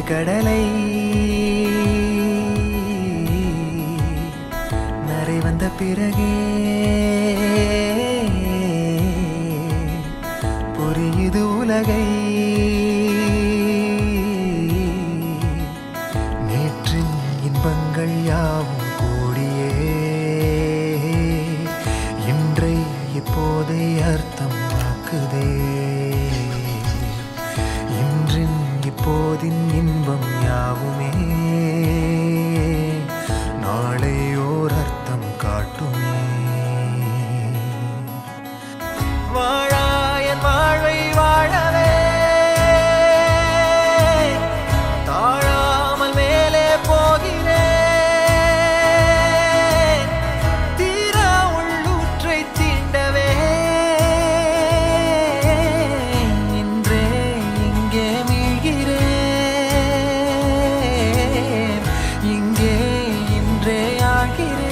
கடலை நரை வந்த பிறகே புரியுது உலகை. நேற்றின் இன்பங்கள் யாவும் கூடியே இன்றை இப்போதை அர்த்தம் ஆக்குதே. இன்றின் இப்போதின் இன்பம் யாவுமே நாளை ஓர் அர்த்தம் காட்டுமே. வாழாயன் வாழ்வை வாழவே தாழாமல் மேலே போகிறேன். தீரா உள்ளூற்றை தீண்டவே இன்றே இங்கே மீழ்கிறேன். இங்கே இன்றே ஆகிறேன்.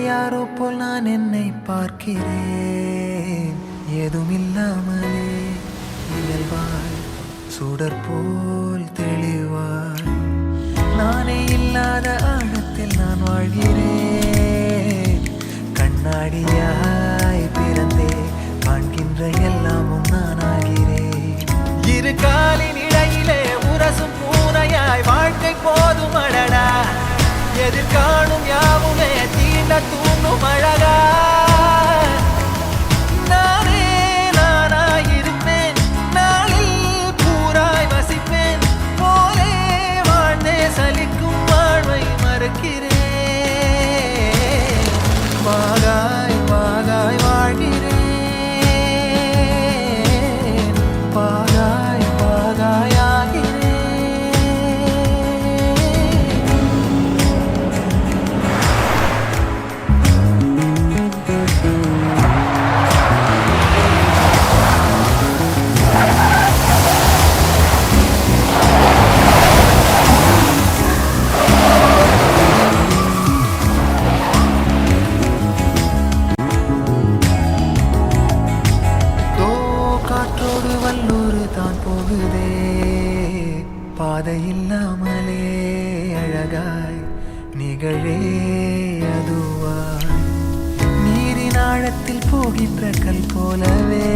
யாரோ போல் நான் என்னை பார்க்கிறேன். ஏதுமில்லாமலே இயல்பாய் சுடர் போல் தெளிவாய் நானே இல்லாத ஆழத்தில் நான் வாழ்கிறேன். கண்ணாடியாய் பிறந்தே காண்கின்ற எல்லாமும் நான் ஆகிறேன். இரு காலின் இடையிலே உரசும் பூனையாய் வாழ்க்கை போதும் அடடா. எதிர்காணும் யாவுமே தீண்ட தூண்டும் அழகா. நானே நானாயிருப்பேன். நாளில் பூராய் வசிப்பேன். போலே வாழ்ந்தே சலிக்கும் வாழ்வை மறுக்கிறேன். வாகாய் வாகாய் வாழ்கிறேன். வாகாய் வாகாய் ஆகிறேன். காற்றோடு வல்லூர் தான் போகுதே. பாதை இல்லாமலே அழகாய் நிகழே அதுவாய் நீரின் ஆழத்தில் போகின்ற கல் போலவே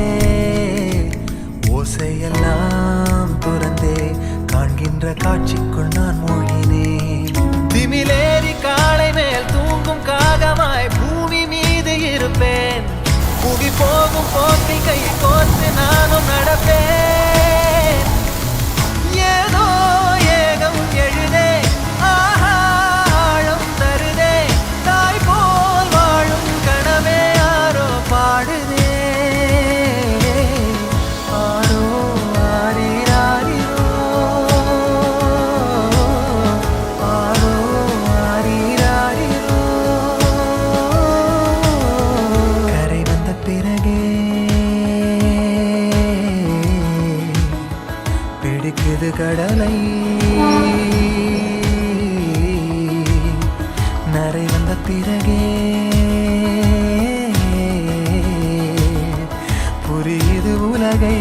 ஓசையெல்லாம் துறந்தே காண்கின்ற காட்சிக்குள் நான் மூழ்கினேன். திமிலேறி காலை மேல் தூங்கும் காகமாய் பூமி மீது இருப்பேன். புவி போகும் போக்கில் கை கோர்த்து நானும் நடப்பேன். ஏதோ ஏகம் எழுதே ஆழம் தருதே. தாய் போல் வாழும் கனவே யாரோ பாடுதே. ஆரோ ஆரீராரிரோ ஆரோ ஆரீராரிரோ. கரை வந்த பிறகே பிடிக்குது கடலை நரை வந்த பிறகே புரியுது உலகை.